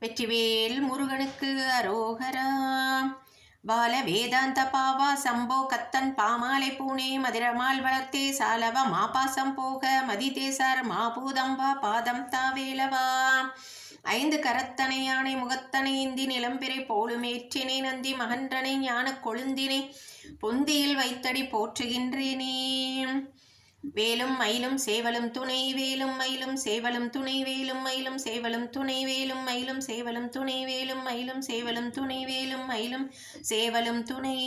வெற்றிவேல் முருகனுக்கு அரோகரா. பால வேதாந்த பாவா சம்போ கத்தன் பாமாலை பூனே மதிரமால் வளர்த்தே சாலவ மாபாசம் போக மதிதேசர் மாபூதம்பா பாதம் தாவேலவா. ஐந்து கரத்தனை யானை முகத்தனை இந்தி நிலம்பிரை போலுமேற்றினை நந்தி மகன்றனை ஞான கொழுந்தினை பொந்தியில் வைத்தடி போற்றுகின்றேனே. வேலும் மயிலும் சேவலும் துணை வேலும் மயிலும் சேவலும் துணை வேலும் மயிலும் சேவலும் துணை வேலும் மயிலும் சேவலும் துணை வேலும் மயிலும் சேவலும் துணை வேலும் மயிலும் சேவலும் துணை.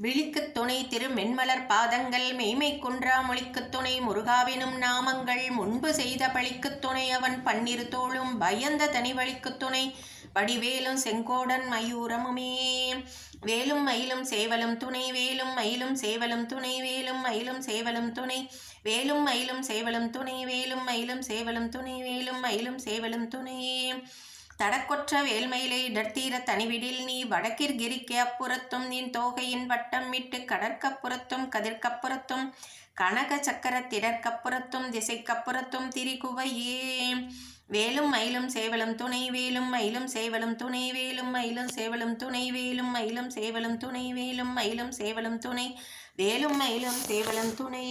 விழிக்குத் துணை திரு மென்மலர் பாதங்கள் மெய்மை குன்றா மொழிக்குத் துணை முருகாவினும் நாமங்கள் முன்பு செய்த பழிக்குத் துணை அவன் பன்னிரு தோளும் பயந்த தனி வழிக்குத் துணை வடிவேலும் செங்கோடன் மயூரமுமே. வேலும் மயிலும் சேவலும் துணை வேலும் மயிலும் சேவலும் துணை வேலும் மயிலும் சேவலும் துணை வேலும் மயிலும் சேவலும் துணை வேலும் மயிலும் சேவலும் துணை வேலும் மயிலும் சேவலும் துணை. தடக்கொற்ற வேல்மயிலை இடர்த்தீர தனிவிடில் நீ வடக்கிற்கிரிக்கு அப்புறத்தும் நின் தோகையின் வட்டம் விட்டு கடற்கப்புறத்தும் கதிர்கப்புறத்தும் கனக சக்கர திடற்கப்புறத்தும் திசைக்கப்புறத்தும் திரிகுவையே. வேலும் மயிலும் சேவலும் துணை வேலும் மயிலும் சேவலும் துணை வேலும் மயிலும் சேவலும் துணை வேலும் மயிலும் சேவலும் துணை வேலும் மயிலும் சேவலும் துணை வேலும் மயிலும் சேவலும் துணை.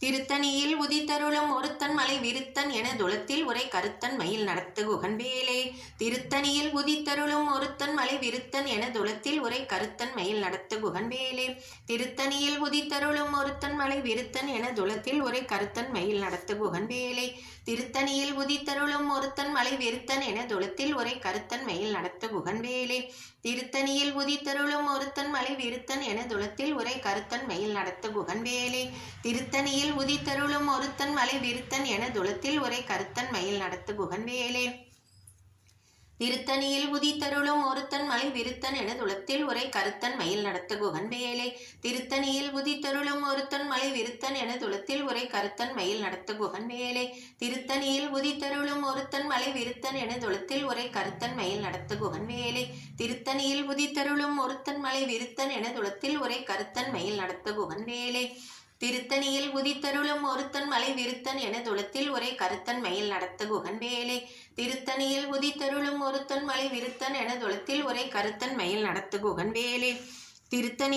திருத்தணியில் உதித்தருளும் ஒருத்தன் மலை விருத்தன் என துளத்தில் உரை கருத்தன் மயில் நடத்து குகன்வேலே. திருத்தணியில் உதித்தருளும் ஒருத்தன் மலை விருத்தன் என துளத்தில் உரை கருத்தன் மயில் நடத்து குகன்வேலே. திருத்தணியில் உதித்தருளும் ஒருத்தன் மலை விருத்தன் என துளத்தில் உரை கருத்தன் மயில் நடத்து குகன்வேலே. திருத்தணியில் உதித்தருளும் ஒருத்தன் மலை விருத்தன் என துளத்தில் உரை கருத்தன் மயில் நடத்து குகன்வேலே. திருத்தணியில் உதித்தருளும் ஒருத்தன் மலை விருத்தன் என துளத்தில் உரை கருத்தன் மயில் நடத்து குகன்வேலே. திருத்தணியில் உதித்தருளும் ஒருத்தன் மலை விருத்தன் என துளத்தில் உரை கருத்தன் மயில் நடத்து குகன்வேலே. திருத்தணியில் உதித்தருளும் ஒருத்தன் மலை விருத்தன் என துளத்தில் உரை கருத்தன் மயில் நடத்து குகன்வேலே. திருத்தணியில் உதித்தருளும் ஒருத்தன் மலை விருத்தன் என துளத்தில் உரை கருத்தன் மயில் நடத்து குகன்வேலே. திருத்தணியில் உதித்தருளும் ஒருத்தன் மலை விருத்தன் என துளத்தில் உரை கருத்தன் மயில் நடத்து குகன்வேலே. திருத்தணியில் உதித்தருளும் ஒருத்தன் மலை விருத்தன் என துளத்தில் உரை கருத்தன் மயில் நடத்து குகன்வேலே. திருத்தணியில் உதித்தருளும் ஒருத்தன் மலை விருத்தன் என துளத்தில் உரை கருத்தன் மயில் நடத்து குகன்வேலே. திருத்தணியில் உதித்தருளும் ஒருத்தன் மலை விருத்தன் என துளத்தில் உரை கருத்தன் மயில் நடத்து குகன்வேலே.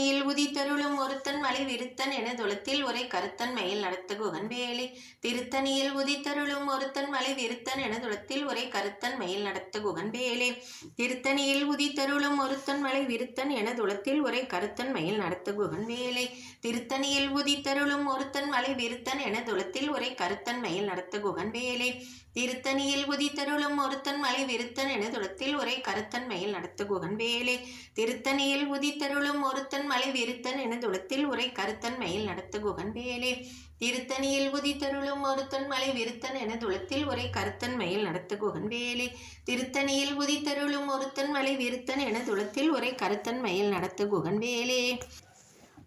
திருத்தணியில் உதித்தருளும் ஒருத்தன் மலை விருத்தன் என துளத்தில் உரை கருத்தன் மயில் நடத்து குகன்வேலே. திருத்தணியில் உதித்தருளும் ஒருத்தன் மலை விருத்தன் என துளத்தில் உரை கருத்தன் மயில் நடத்து குகன்வேலே. திருத்தணியில் உதித்தருளும் ஒருத்தன் மலை விருத்தன் என துளத்தில் உரை கருத்தன் மயில் நடத்து குகன்வேலே. திருத்தணியில் உதித்தருளும் ஒருத்தன் மலை விருத்தன் என துளத்தில் உரை கருத்தன் மயில் நடத்து குகன்வேலே. திருத்தணியில் உதித்தருளும் ஒருத்தன் மலை விருத்தன் என துளத்தில் உரை கருத்தன் மயில் நடத்து குகன்வேலே. திருத்தணியில் உதித்தருளும் ஒருத்தன் மலை விருத்தன் என துளத்தில் உரை கருத்தன் மயில் நடத்து குகன்வேலே. திருத்தணியில் உதித்தருளும் ஒருத்தன் மலை விருத்தன் என துளத்தில் உரை கருத்தன் மயில் நடத்து குகன்வேலே. திருத்தணியில் உதித்தருளும் ஒருத்தன் மலை விருத்தன் என துளத்தில் உரை கருத்தன் மயில் நடத்து குகன்வேலே.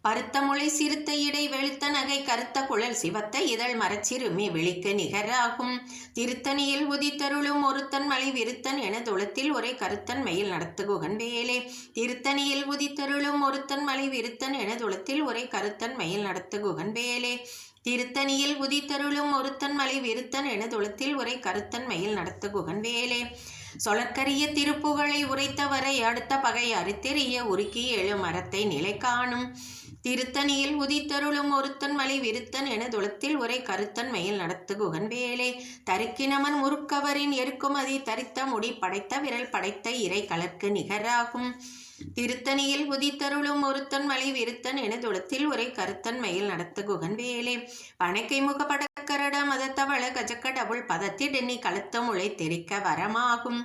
பருத்த முளை சிறுத்த இடை வெளுத்த நகை கருத்த குழல் சிவத்த இதழ் மரச்சிறுமி விழிக்கு நிகராகும். திருத்தணியில் உதித்தருளும் ஒருத்தன் மலை விருத்தன் என துளத்தில் உரை கருத்தன் மயில் நடத்து குகன்வேலே. திருத்தணியில் உதித்தருளும் ஒருத்தன் மலை விருத்தன் என துளத்தில் உரை கருத்தன் மயில் நடத்து குகன்வேலே. திருத்தணியில் உதித்தருளும் ஒருத்தன் மலை விருத்தன் என துளத்தில் உரை கருத்தன் மயில் நடத்து குகன்வேலே. சொலற்கரிய திருப்புகழை உரைத்தவரை அடுத்த பகை அறுத்தெறிய உருக்கி எழு மரத்தை நிலை காணும். திருத்தணியில் உதித்தருளும் ஒருத்தன் மலை விருத்தன் என துளத்தில் உரை கருத்தன் மயில் நடத்து குகன்வேலே. தருக்கினமன் முறுக்கவரின் எருக்குமதி தரித்த முடி படைத்த விரல் படைத்த இறை கலர்க்கு நிகராகும். திருத்தணியில் உதித்தருளும் ஒருத்தன் மலை விருத்தன் என துளத்தில் உரை கருத்தன் மயில் நடத்து குகன்வேலே. பனைக்கை முக படக்கரட மதத்தவள கஜக்கடவுள் பதத்திடெண்ணி கழுத்த முளை தெரிக்க வரமாகும்.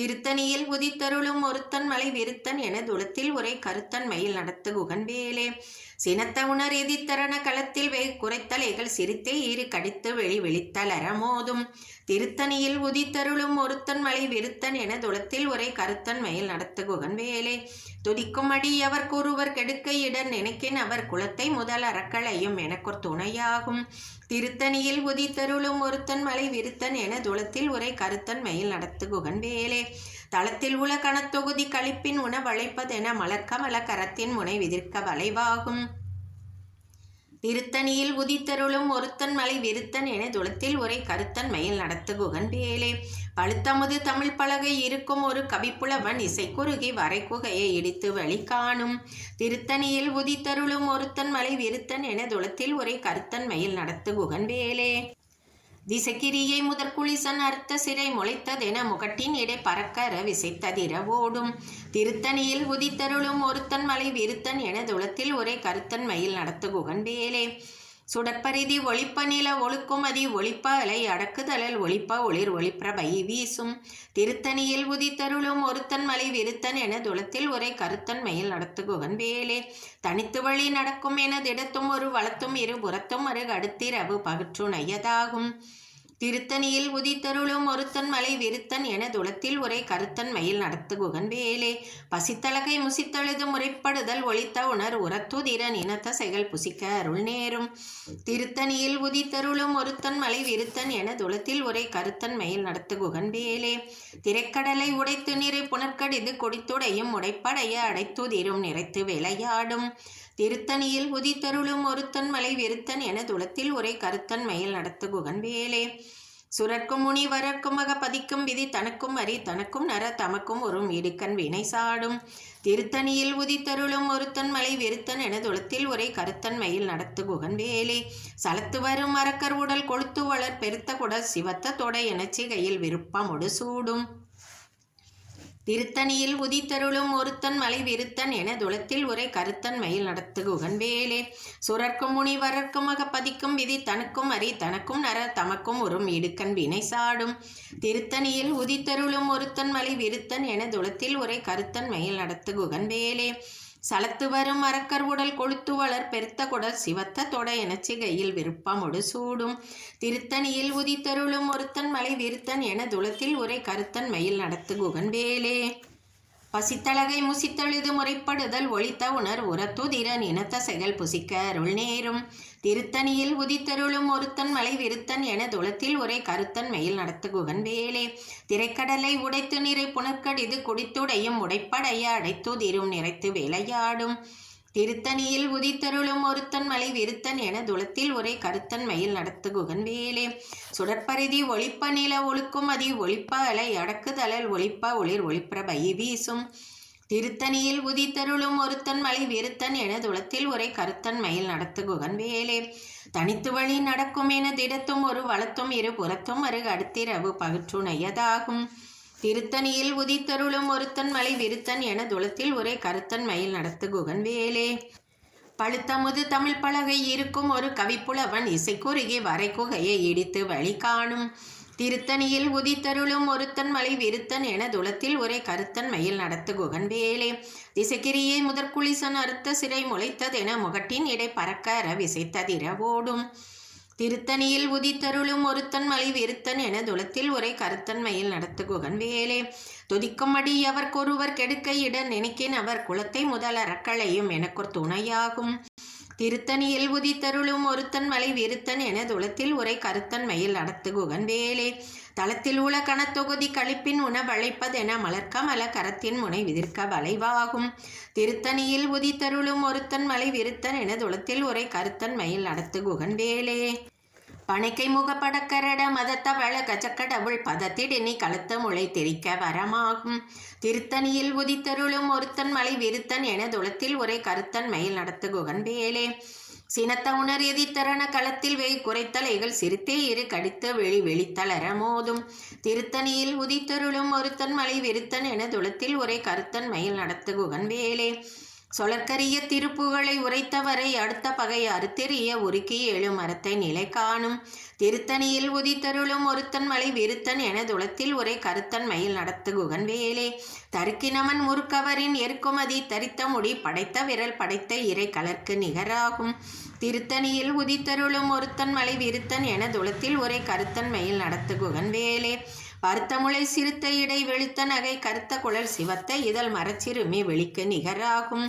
திருத்தணியில் உதித்தருளும் ஒருத்தன் மலை விருத்தன் என துளத்தில் உரை கருத்தன் மயில் நடத்து குகன்வேலே. சினத்த உணர் எதித்தரண களத்தில் குறைத்தலைகள் சிரித்தே ஈறு கடித்து வெளி வெளித்தல் அறமோதும். திருத்தணியில் உதித்தருளும் ஒருத்தன் மலை விருத்தன் என துளத்தில் உரை கருத்தன் மயில் நடத்து குகன்வேலே. துதிக்கும் அடி அவர் கூறுவர் கெடுக்க இடர் நினைக்கின் அவர் குலத்தை முதல் அறக்களையும் எனக்கொரு துணையாகும். திருத்தணியில் உதித்தருளும் ஒருத்தன் மலை விருத்தன் என துளத்தில் உரை கருத்தன் மயில் நடத்து குகன்வேலே. தளத்தில் உள்ள கணத்தொகுதி கழிப்பின் உணவழைப்பதென மலர்க்கமல கரத்தின் முனை விதிர்க்க வளைவாகும். திருத்தணியில் உதித்தருளும் ஒருத்தன் மலை விருத்தன் என துளத்தில் உரை கருத்தன் மயில் நடத்து குகன் வேலே. பழுத்தமுது தமிழ் பலகை இருக்கும் ஒரு கவிப்புலவன் இசை குறுகி வரைக்குகையை இடித்து வழி காணும். திருத்தணியில் உதித்தருளும் ஒருத்தன் மலை விருத்தன் என துளத்தில் உரை கருத்தன் மயில் நடத்து குகன் வேலே. திசைக்கிரியை முதற்குளிசன் அர்த்த சிறை முளைத்ததென முகட்டின் இடை பறக்கற விசைத்ததிர ஓடும். திருத்தணியில் உதித்தருளும் ஒருத்தன் மலை விருத்தன் என துளத்தில் ஒரே கருத்தன் மயில் நடத்து குகன் வேலே. சுடற்பரிதி ஒளிப்ப நில ஒழுக்குமதி ஒளிப்ப அலை அடக்குதலல் ஒளிப்ப ஒளிர் ஒளிப்பிரபை வீசும். திருத்தணியில் உதித்தருளும் ஒருத்தன் மலை விருத்தன் என துளத்தில் ஒரே கருத்தன் மயில் நடத்து குகன் வேலே. தனித்து வழி நடக்கும் என திடத்தும் ஒரு வளத்தும் இரு புறத்தும் அருகு அடுத்திரவு பகற்றுணையதாகும். திருத்தணியில் உதித்தருளும் ஒருத்தன் மலை விருத்தன் என துளத்தில் ஒரே கருத்தன் மயில் நடத்து குகன் வேலே. பசித்தலகை முசித்தழுது முறைப்படுதல் ஒளித்த உணர் உரத்துதிரன் இனத்த செயல் புசிக்க அருள் நேரும். திருத்தணியில் உதித்தருளும் ஒருத்தன் மலை விருத்தன் என துளத்தில் ஒரே கருத்தன் மயில் நடத்து குகன் வேலே. திரைக்கடலை உடைத்து நிறை புனற்கடிது கொடித்துடையும் உடைப்படைய அடைத்துதிரும் நிறைத்து விளையாடும். திருத்தணியில் உதித்தருளும் ஒருத்தன் மலை விருத்தன் என துளத்தில் ஒரே கருத்தன் மயில் நடத்து குகன் வேலே. சுரர்க்கும் முனி வரர்க்கும் மக பதிக்கும் விதி தனக்கும் அறி தனக்கும் நர தமக்கும் ஒரு இடுக்கண் வினை சாடும். திருத்தணியில் உதித்தருளும் ஒருத்தன் மலை விருத்தன் என துளத்தில் ஒரே கருத்தன் மயில் நடத்து குகன் வேலே. சலத்து வரும் மரக்கர் உடல் கொளுத்து வளர் பெருத்த குடல் சிவத்த தொடை எனச்சிகையில் விருப்பமொடு சூடும். திருத்தணியில் உதித்தருளும் ஒருத்தன் மலை விருத்தன் என துளத்தில் ஒரே கருத்தன் மயில் நடத்து குகன் வேலே. சுரர்க்கும் முனி வரர்க்கும் மக பதிக்கும் விதி தனக்கும் அறி தனக்கும் நர தமக்கும் ஒரு இடுக்கண் வினை சாடும். திருத்தணியில் உதித்தருளும் ஒருத்தன் மலை விருத்தன் என துளத்தில் ஒரே கருத்தன் மயில் நடத்து குகன் வேலே. சலத்து வரும் மரக்கர் உடல் கொளுத்து வளர் பெருத்த குடல் சிவத்த தொடை எனச்சிகையில் விருப்பமொடு சூடும். திருத்தணியில் உதித்தருளும் ஒருத்தன் மலை விருத்தன் என துளத்தில் ஒரே கருத்தன் மயில் நடத்து குகன் வேலே. பசித்தலகை முசித்தழுது முறைப்படுதல் ஒளித்த உணர் உரத்துதிரன் இனத்த செயல் புசிக்க அருள் நேரும். திருத்தணியில் உதித்தருளும் ஒருத்தன் மலை விருத்தன் என துளத்தில் ஒரே கருத்தன் மயில் நடத்து குகன் வேலே. திரைக்கடலை உடைத்து நிறை புனற்கடிது குடித்துடையும் உடைப்படைய அடைத்துதிரும் நிறைத்து விளையாடும். திருத்தணியில் உதித்தருளும் ஒருத்தன் மலை விருத்தன் என துளத்தில் ஒரே கருத்தன் மயில் நடத்து குகன் வேலே. சுடற்பரிதி ஒளிப்ப நில ஒழுக்குமதி ஒளிப்ப அலை அடக்குதலல் ஒளிப்ப ஒளிர் ஒளிப்பிரபை வீசும். திருத்தணியில் உதித்தருளும் ஒருத்தன் மலை விருத்தன் என துளத்தில் ஒரே கருத்தன் மயில் நடத்து குகன் வேலே. தனித்து வழி நடக்கும் என திடத்தும் ஒரு வளத்தும் இரு புறத்தும் அருகு அடுத்திரவு பகற்றுணையதாகும். திருத்தணியில் உதித்தருளும் ஒருத்தன் மலை விருத்தன் என துளத்தில் ஒரே கருத்தன் மயில் நடத்து குகன் வேலே. பழுத்தமுது தமிழ் பலகை இருக்கும் ஒரு கவிப்புலவன் இசை குறுகி வரைக்குகையை இடித்து வழி காணும். திருத்தணியில் உதித்தருளும் ஒருத்தன் மலை விருத்தன் என துளத்தில் ஒரே கருத்தன் மயில் நடத்து குகன் வேலே. திசைக்கிரியை முதற்குளிசன் அறுத்த சிறை முளைத்ததென முகட்டின் இடை பறக்கற விசைத்ததிர ஓடும். திருத்தணியில் உதித்தருளும் ஒருத்தன் மலை விருத்தன் என துளத்தில் ஒரே கருத்தன் மயில் நடத்து குகன் வேலே. துதிக்கும் அடி அவர்க்கொருவர் கெடுக்க இட நினைக்கின் அவர் குலத்தை முதல் அறக்களையும் எனக்கொரு துணையாகும். திருத்தணியில் உதித்தருளும் ஒருத்தன் மலை விருத்தன் என துளத்தில் ஒரே கருத்தன் மயில் நடத்து குகன் வேலே. தளத்தில் உள்ள கணத்தொகுதி கழிப்பின் உணவழைப்பதென மலர்க்கமல கரத்தின் முனை விதிர்க்க வளைவாகும். திருத்தணியில் உதித்தருளும் ஒருத்தன் மலை விருத்தன் என துளத்தில் ஒரே கருத்தன் மயில் நடத்து குகன் வேலே. பனைக்கை முகப்படக்கரட மதத்தவள கஜக்கடவுள் பதத்திடினி கழுத்த முளை தெரிக்க வரமாகும். திருத்தணியில் உதித்தருளும் ஒருத்தன் மலை விருத்தன் என துளத்தில் ஒரே கருத்தன் மயில் நடத்து குகன் வேலே. சினத்த உணர் எதித்தரண களத்தில் வெய் குறைத்தலைகள் சிறுத்தே இரு கடித்து வெளி வெளித்தளர மோதும். திருத்தணியில் உதித்தருளும் ஒருத்தன் மலை விருத்தன் என துளத்தில் ஒரே கருத்தன் மயில் நடத்து குகன் வேலே. சொலற்கரிய திருப்புகளை உரைத்தவரை அடுத்த பகை அறுத்தெறிய உருக்கி எழு மரத்தை நிலை காணும். திருத்தணியில் உதித்தருளும் ஒருத்தன் மலை விருத்தன் என துளத்தில் ஒரே கருத்தன் மயில் நடத்து குகன் வேலே. தருக்கினமன் முறுக்கவரின் எருக்குமதி தரித்த முடி படைத்த விரல் படைத்த இறை கலர்க்கு நிகராகும். திருத்தணியில் உதித்தருளும் ஒருத்தன் மலை விருத்தன் என துளத்தில் ஒரே கருத்தன் மயில் நடத்து குகன் வேலே. பருத்த முளை சிறுத்த இடை வெளுத்த நகை கருத்த குழல் சிவத்த இதழ் மரச்சிறுமி வெளிக்கு நிகராகும்.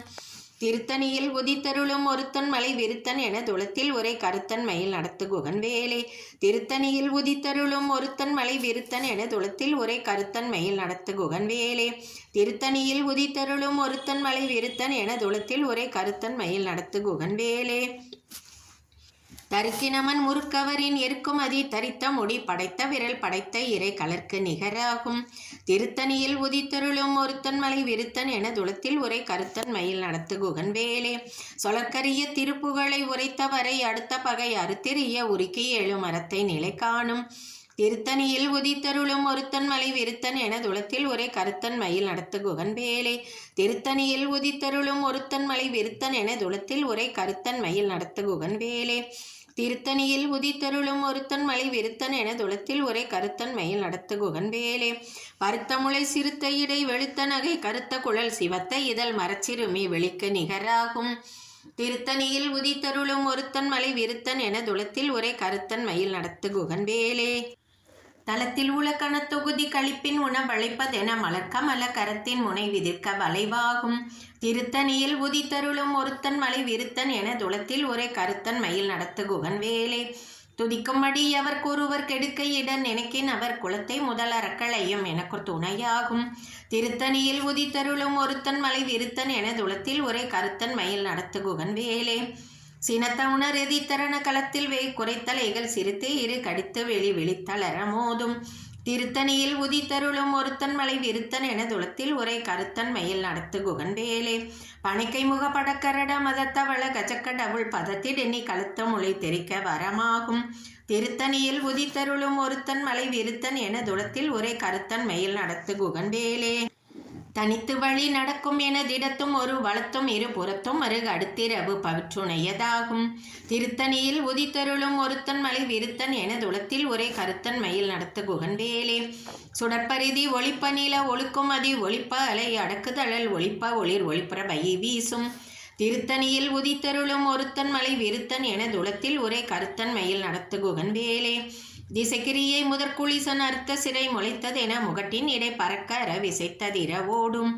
திருத்தணியில் உதித்தருளும் ஒருத்தன் மலை விருத்தன் என துளத்தில் ஒரே கருத்தன் மயில் நடத்து குகன் வேலே. திருத்தணியில் உதித்தருளும் ஒருத்தன் மலை விருத்தன் என துளத்தில் ஒரே கருத்தன் மயில் நடத்து குகன் வேலே. திருத்தணியில் உதித்தருளும் ஒருத்தன் மலை விருத்தன் என துளத்தில் ஒரே கருத்தன் மயில் நடத்து குகன் வேலே. தருக்கினமன் முறுக்கவரின் எருக்குமதி தரித்த முடி படைத்த விரல் படைத்த இறை கலர்க்கு நிகராகும். திருத்தணியில் உதித்தருளும் ஒருத்தன் மலை விருத்தன் என துளத்தில் உரை கருத்தன் மயில் நடத்து குகன் வேலே. சொலற்கரிய திருப்புகளை உரைத்தவரை அடுத்த பகை அறுத்திரிய உருக்கி எழு மரத்தை நிலை காணும். திருத்தணியில் உதித்தருளும் ஒருத்தன் மலை விருத்தன் என துளத்தில் உரை கருத்தன் மயில் நடத்து குகன் வேலே. திருத்தணியில் உதித்தருளும் ஒருத்தன் மலை விருத்தன் என துளத்தில் உரை கருத்தன் மயில் நடத்து குகன் வேலே. திருத்தணியில் உதித்தருளும் ஒருத்தன் மலை விருத்தன் என துளத்தில் உரை கருத்தன் மயில் நடத்து குகன் வேலே. பருத்த முளை சிறுத்த இடை வெளுத்த நகை கருத்த குழல் சிவத்த இதழ் மரச்சிறுமி வெளிக்கு நிகராகும். திருத்தணியில் உதித்தருளும் ஒருத்தன் மலை விருத்தன் என துளத்தில் உரை கருத்தன் மயில் நடத்து குகன் வேலே. தலத்தில் உள்ள கணத்தொகுதி கழிப்பின் உணவழைப்பதென மலர்க்கமல கரத்தின் முனை விதிர்க்க வளைவாகும். திருத்தணியில் உதித்தருளும் ஒருத்தன் மலை விருத்தன் என துளத்தில் உரை கருத்தன் மயில் நடத்து குகன் வேலே. துதிக்கும்படி அவர் கூறுவர் கெடுக்க இடர் நினைக்கின் அவர் குலத்தை முதல் அறக்களையும் எனக்கு துணையாகும். திருத்தணியில் உதித்தருளும் ஒருத்தன் மலை விருத்தன் என துளத்தில் உரை கருத்தன் மயில் நடத்து குகன் வேலே. சினத்த உணர் எதித்தரண களத்தில் வே குறைத்தலைகள் சிறுத்தே இரு கடித்து வெளி விழித்தளர மோதும். திருத்தணியில் உதித்தருளும் ஒருத்தன் மலை விருத்தன் என துளத்தில் உரை கருத்தன் மயில் நடத்து குகன் வேலே. பனைக்கை முக படக்கரட மதத்தவள கஜக்கடவுள் பதத்திடெண்ணி கழுத்த மொழி தெரிக்க வரமாகும். திருத்தணியில் உதித்தருளும் ஒருத்தன் மலை விருத்தன் என துளத்தில் உரை கருத்தன் மயில் நடத்து குகன் வேலே. தனித்து வழி நடக்கும் என திடத்தும் ஒரு வளத்தும் இரு புறத்தும் அருகு அடுத்திரவு பவிற்றுணையதாகும். திருத்தணியில் உதித்தருளும் ஒருத்தன் மலை விருத்தன் என துளத்தில் உரை கருத்தன் மயில் நடத்து குகன் வேலே. சுடற்பரிதி ஒளிப்ப நில ஒழுக்கும் அதி ஒளிப்ப அலை அடக்குதழல் ஒளிப்ப ஒளிர் ஒளிப்புற பை வீசும். திருத்தணியில் உதித்தருளும் ஒருத்தன் மலை விருத்தன் என துளத்தில் உரை கருத்தன் மயில் நடத்து குகன் வேலே. திசைக்கிரியை முதற்குளிசன் அர்த்த சிறை முளைத்ததென முகட்டின் இடை பறக்க அற விசைத்ததிர ஓடும்.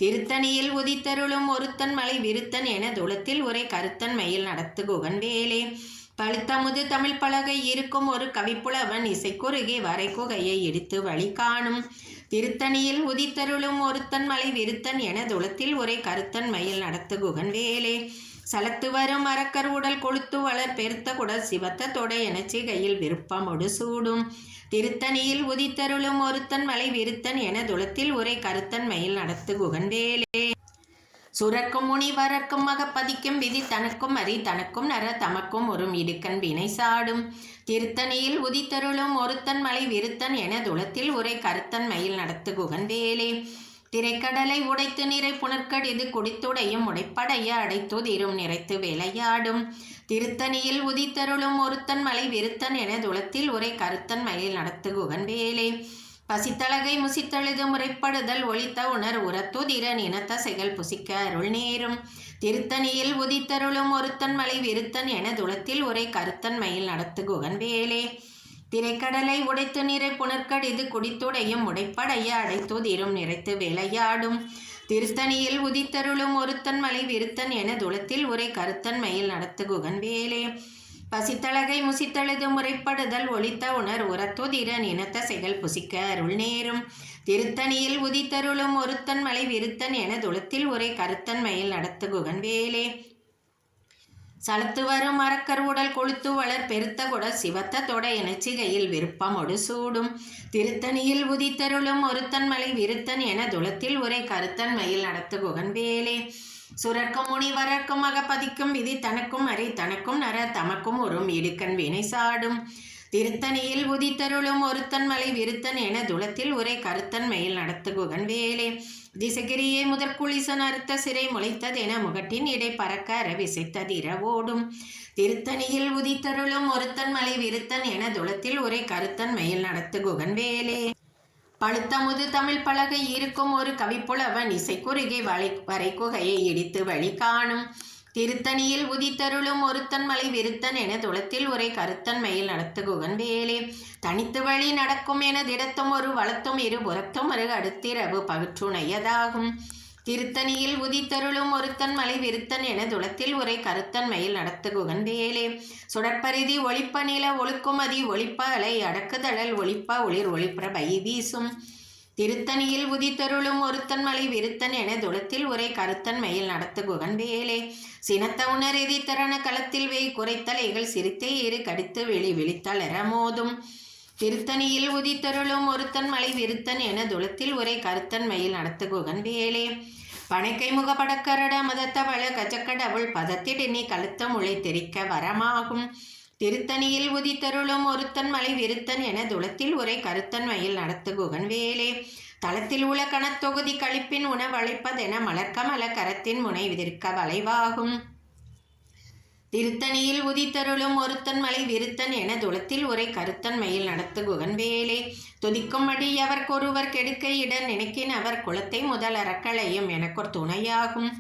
திருத்தணியில் உதித்தருளும் ஒருத்தன் மலை விருத்தன் என துளத்தில் உரை கருத்தன் மயில் நடத்து குகன் வேலே. பழுத்தமுது தமிழ் பலகை இருக்கும் ஒரு கவிப்புலவன் இசைக்குறுகி வரை குகையை இடித்து வழி காணும். திருத்தணியில் உதித்தருளும் ஒருத்தன் மலை விருத்தன் என துளத்தில் உரை கருத்தன் மயில் நடத்து குகன் வேலே. சலத்து வரும் அரக்கர் உடல் கொளுத்து வளர் பெருத்த குடல் சிவத்த தொடை எனச்சிகையில் விருப்பமொடு சூடும். திருத்தணியில் உதித்தருளும் ஒருத்தன் மலை விருத்தன் என துளத்தில் உரை கருத்தன் மயில் நடத்து குகன் வேலே. சுரக்கும் முனி வரர்க்கும் மகப்பதிக்கும் விதி தனக்கும் அறி தனக்கும் நர தமக்கும் ஒரும் இடுக்கண் வினை சாடும். திருத்தணியில் உதித்தருளும் ஒருத்தன் மலை விருத்தன் என துளத்தில் உரை கருத்தன் மயில் நடத்து குகன் வேலே. திரைக்கடலை உடைத்து நிறை புனர்கடிது குடித்துடையும் உடைப்படைய அடைத்துதிரும் நிறைத்து விளையாடும். திருத்தணியில் உதித்தருளும் ஒருத்தன் மலை விருத்தன் என துளத்தில் உரை கருத்தன் மயில் நடத்து குகன் வேலே. பசித்தலகை முசித்தழுது முறைப்படுதல் ஒளித்த உணர் உரத்துதிரன் இனத்த செகல் புசிக்க அருள் நேரும். திருத்தணியில் உதித்தருளும் ஒருத்தன் மலை விருத்தன் என துளத்தில் உரை கருத்தன் மயில் நடத்து குகன் வேலே. திரைக்கடலை உடைத்து நிறை புனர்கடிது குடித்துடையும் உடைப்படைய அடைத்துதிரும் நிறைத்து விளையாடும். திருத்தணியில் உதித்தருளும் ஒருத்தன் மலை விருத்தன் என துளத்தில் உரை கருத்தன் மயில் நடத்து குகன் வேலே. பசித்தலகை முசித்தழுது முறைப்படுதல் ஒளித்த உணர் உரத்துதிரன் இனத்த செகல் புசிக்க அருள் நேரும். திருத்தணியில் உதித்தருளும் ஒருத்தன் மலை விருத்தன் என துளத்தில் உரை கருத்தன் மயில் நடத்து குகன் வேலே. சலத்து வரும் அரக்கர் உடல் கொளுத்து வளர் பெருத்த குடல் சிவத்த தொடை எனச்சிகையில் விருப்பமொடு சூடும். திருத்தணியில் உதித்தருளும் ஒருத்தன் மலை விருத்தன் என துளத்தில் உரை கருத்தன் மயில் நடத்து குகன் வேலே. சுரர்க்கும் முனி வரர்க்கும் மகப்பதிக்கும் விதி தனக்கும் அறி தனக்கும் நர தமக்கும் ஒரும் இடுக்கண் வினை சாடும். திருத்தணியில் உதித்தருளும் ஒருத்தன் மலை விருத்தன் என துளத்தில் உரை கருத்தன் மயில் நடத்து குகன் வேலே. திசைகிரியை முதற்குளிசன் அறுத்த சிறை முளைத்ததென முகட்டின் இடை பறக்க அற விசைத்ததிர ஓடும். திருத்தணியில் உதித்தருளும் ஒருத்தன் மலை விருத்தன் என துளத்தில் உரை கருத்தன் மயில் நடத்து குகன் வேலே. பழுத்தமுது தமிழ் பலகை இருக்கும் ஒரு கவிப்புலவன் இசைக்குறுகி வரை குகையை இடித்து வழி காணும். திருத்தணியில் உதித்தருளும் ஒருத்தன் மலை விருத்தன் என துளத்தில் உரை கருத்தன் மயில் நடத்து குகன் வேலே. தனித்து வழி நடக்கும் என திடத்தும் ஒரு வளத்தும் இரு புறத்தும் அருகு அடுத்திரவு பவிற்றுணையதாகும். திருத்தணியில் உதித்தருளும் ஒருத்தன் மலை விருத்தன் என துளத்தில் உரை கருத்தன் மயில் நடத்து குகன் வேலே. சுடற்பரிதி ஒளிப்ப நில ஒழுக்குமதி ஒளிப்ப அலை அடக்குதழல் ஒளிப்ப ஒளிர் ஒளிப்புற பை வீசும். திருத்தணியில் உதித்தருளும் ஒருத்தன் மலை விருத்தன் என துளத்தில் உரை கருத்தன் மயில் நடத்து குகன் வேலே சினத்த உணர் எதித்தரண களத்தில் வை குறைத்தலைகள் சிரித்தே ஏறு கடித்து விழித்தளர மோதும் திருத்தணியில் உதித்தருளும் ஒருத்தன் மலை விருத்தன் என துளத்தில் உரை கருத்தன் மயில் நடத்து குகன் வேலே பனைக்கை முகப்படக்கரட மதத்த பல கஜக்கடவுள் பதத்திடனி கழுத்த முளை தெரிக்க வரமாகும் திருத்தணியில் உதித்தருளும் ஒருத்தன் மலை விருத்தன் என துளத்தில் உரை கருத்தன் மயில் நடத்து குகன் வேலே தளத்தில் உள்ள கணத்தொகுதி கழிப்பின் உணவழைப்பதென மலர்க்கமல கரத்தின் முனை விதிர்க்க வளைவாகும் திருத்தணியில் உதித்தருளும் ஒருத்தன் மலை விருத்தன் என துளத்தில் உரை கருத்தன் மயில் நடத்து குகன் வேலே துதிக்கும்படி எவர்க்கொருவர் கெடுக்க இடர் நினைக்கின் அவர் குலத்தை முதல் அறக்களையும் எனக்கொரு துணையாகும்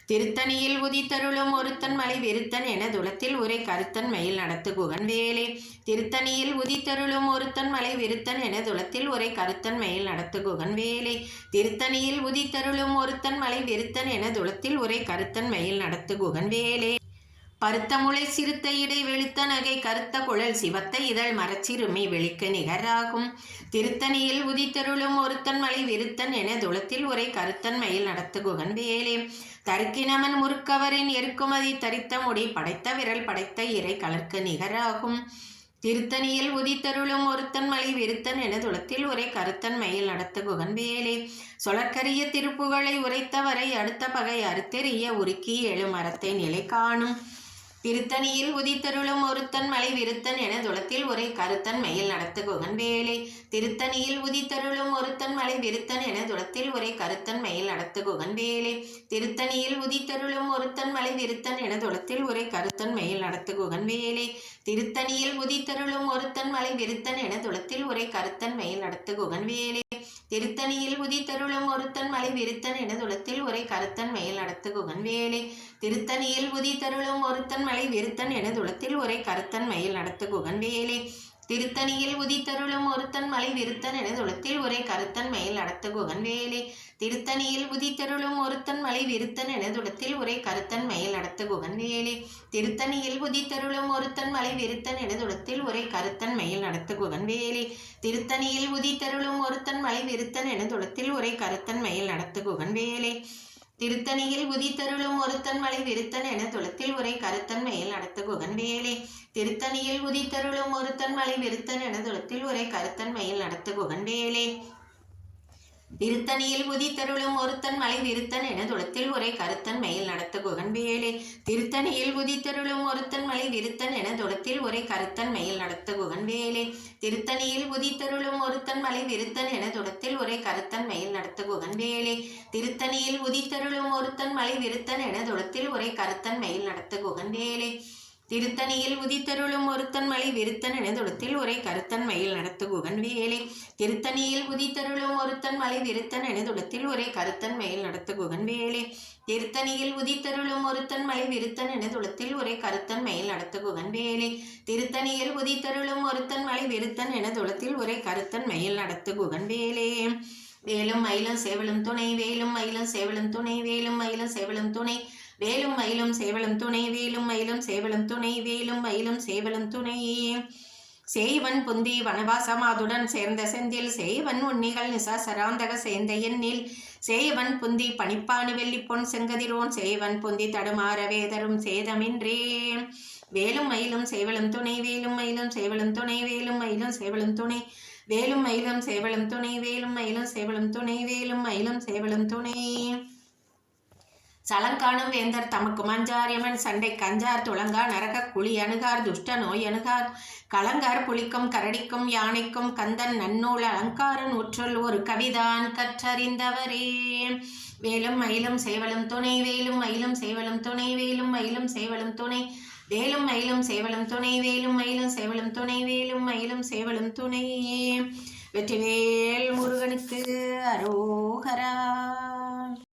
திருத்தணியில் உதித்தருளும் ஒருத்தன் மலை விருத்தன் என துளத்தில் உரை கருத்தன் மயில் நடத்து குகன் வேலே திருத்தணியில் உதித்தருளும் ஒருத்தன் மலை விருத்தன் என துளத்தில் உரை கருத்தன் மயில் நடத்து குகன் வேலே திருத்தணியில் உதித்தருளும் ஒருத்தன் மலை விருத்தன் என துளத்தில் உரை கருத்தன் மயில் நடத்து குகன் வேலே பருத்த முளை சிறுத்த இடை வெளுத்த நகை கருத்த குழல் சிவத்த இதழ் மரச்சிறுமி வெளிக்க நிகராகும் திருத்தணியில் உதித்தருளும் ஒருத்தன் மலை விருத்தன் என துளத்தில் உரை கருத்தன் மயில் நடத்து குகன் வேலே தருக்கினமன் முறுக்கவரின் எருக்குமதி தரித்த முடி படைத்த விரல் படைத்த இறை கலர்க்கு நிகராகும் திருத்தணியில் உதித்தருளும் ஒருத்தன் மலை விருத்தன் என துளத்தில் உரை கருத்தன் மயில் நடத்து குகன் வேலே சொலற்கரிய திருப்புகளை உரைத்தவரை அடுத்த பகை அறுத்தெறிய உருக்கி எழு மரத்தை நிலை காணும் திருத்தணியில் உதித்தருளும் ஒருத்தன் மலை விருத்தன் என துளத்தில் உரை கருத்தன் மயில் நடத்து குகன் வேலே திருத்தணியில் உதித்தருளும் ஒருத்தன் மலை விருத்தன் என துளத்தில் உரை கருத்தன் மயில் நடத்து குகன் வேலே திருத்தணியில் உதித்தருளும் ஒருத்தன் மலை விருத்தன் என துளத்தில் உரை கருத்தன் மயில் நடத்து குகன் வேலே திருத்தணியில் உதித்தருளும் ஒருத்தன் மலை விருத்தன் என துளத்தில் உரை கருத்தன் மயில் நடத்து குகன் வேலே திருத்தணியில் உதித்தருளும் ஒருத்தன் மலை விருத்தன் என துளத்தில் உரை கருத்தன் மயில் நடத்து குகன் வேலே திருத்தணியில் உதித்தருளும் ஒருத்தன் மலை விருத்தன் என துளத்தில் உரை கருத்தன் மயில் நடத்து குகன் வேலே திருத்தணியில் உதித்தருளும் ஒருத்தன் மலை விருத்தன் என துளத்தில் உரை கருத்தன் மயில் நடத்து குகன் வேலே திருத்தணியில் உதித்தருளும் ஒருத்தன் மலை விருத்தன் என துளத்தில் உரை கருத்தன் மயில் நடத்து குகன் வேலே திருத்தணியில் உதித்தருளும் ஒருத்தன் மலை விருத்தன் என துளத்தில் உரை கருத்தன் மயில் நடத்து குகன் வேலே திருத்தணியில் உதித்தருளும் ஒருத்தன் மலை விருத்தன் என துளத்தில் உரை கருத்தன் மயில் நடத்து குகன் வேலே திருத்தணியில் உதித்தருளும் ஒருத்தன் மலை விருத்தன் என துளத்தில் உரை கருத்தன் மயில் நடத்து குகன் வேலே திருத்தணியில் உதித்தருளும் ஒருத்தன் மலை விருத்தன் என துளத்தில் உரை கருத்தன் மயில் நடத்து குகன் வேலே திருத்தணியில் உதித்தருளும் ஒருத்தன் மலை விருத்தன் என துளத்தில் உரை கருத்தன் மயில் நடத்து குகன் வேலே திருத்தணியில் உதித்தருளும் ஒருத்தன் மலை விருத்தன் என துளத்தில் உரை கருத்தன் மயில் நடத்து குகன் வேலே திருத்தணியில் உதித்தருளும் ஒருத்தன் மலை விருத்தன் என துளத்தில் உரை கருத்தன் மயில் நடத்து குகன் வேலே திருத்தணியில் உதித்தருளும் ஒருத்தன் மலை விருத்தன் என துளத்தில் உரை கருத்தன் மயில் நடத்து குகன் வேலே திருத்தணியில் உதித்தருளும் ஒருத்தன் மலை விருத்தன் என துளத்தில் உரை கருத்தன் மயில் நடத்து குகன் வேலே திருத்தணியில் உதித்தருளும் ஒருத்தன் மலை விருத்தன் என துளத்தில் உரை கருத்தன் மயில் நடத்து குகன் வேலே திருத்தணியில் உதித்தருளும் ஒருத்தன் மலை விருத்தன் என துளத்தில் உரை கருத்தன் மயில் நடத்து குகன் வேலே திருத்தணியில் உதித்தருளும் ஒருத்தன் மலை விருத்தன் என துளத்தில் உரை கருத்தன் மயில் நடத்து குகன் வேலே வேலும் மயிலும் சேவலும் துணை வேலும் மயிலும் சேவலும் துணை வேலும் மயிலும் சேவலும் துணை வேலும் மயிலும் சேவலும் துணை வேலும் மயிலும் சேவலும் துணை வேலும் மயிலும் சேவலும் துணை சேவன் புந்தி வனவாசமாதுடன் சேர்ந்த செந்தில் சேவன் உன்னிகள் நிசாசராந்தக சேர்ந்த எண்ணில் சேவன் புந்தி பணிப்பானு வெள்ளி பொன் செங்கதிரோன் சேவன் புந்தி தடுமாற வேதரும் சேதமின்றே வேலும் மயிலும் சேவலும் துணை வேலும் மயிலும் சேவலும் துணை வேலும் மயிலும் சேவலும் துணை வேலும் மயிலும் சேவலும் துணை வேலும் மயிலும் சேவலும் துணை வேலும் மயிலும் சேவலும் துணை சலங்காணும் வேந்தர் தமக்கு மஞ்சாரியமன் சண்டை கஞ்சார் துளங்கா நரக குழி அணுகார் துஷ்ட நோய் அணுகார் களங்கார் புலிக்கும் கரடிக்கும் யானைக்கும் கந்தன் நன்னூல் அலங்காரன் உற்றுள் ஒரு கவிதான் கற்றறிந்தவரே வேலும் மயிலும் சேவலும் துணை வேலும் மயிலும் சேவலும் துணை வேலும் மயிலும் சேவலும் துணை வேலும் மயிலும் சேவலும் துணை வேலும் மயிலும் சேவலும் துணை வேலும் மயிலும் சேவலும் துணை வெற்றிவேல்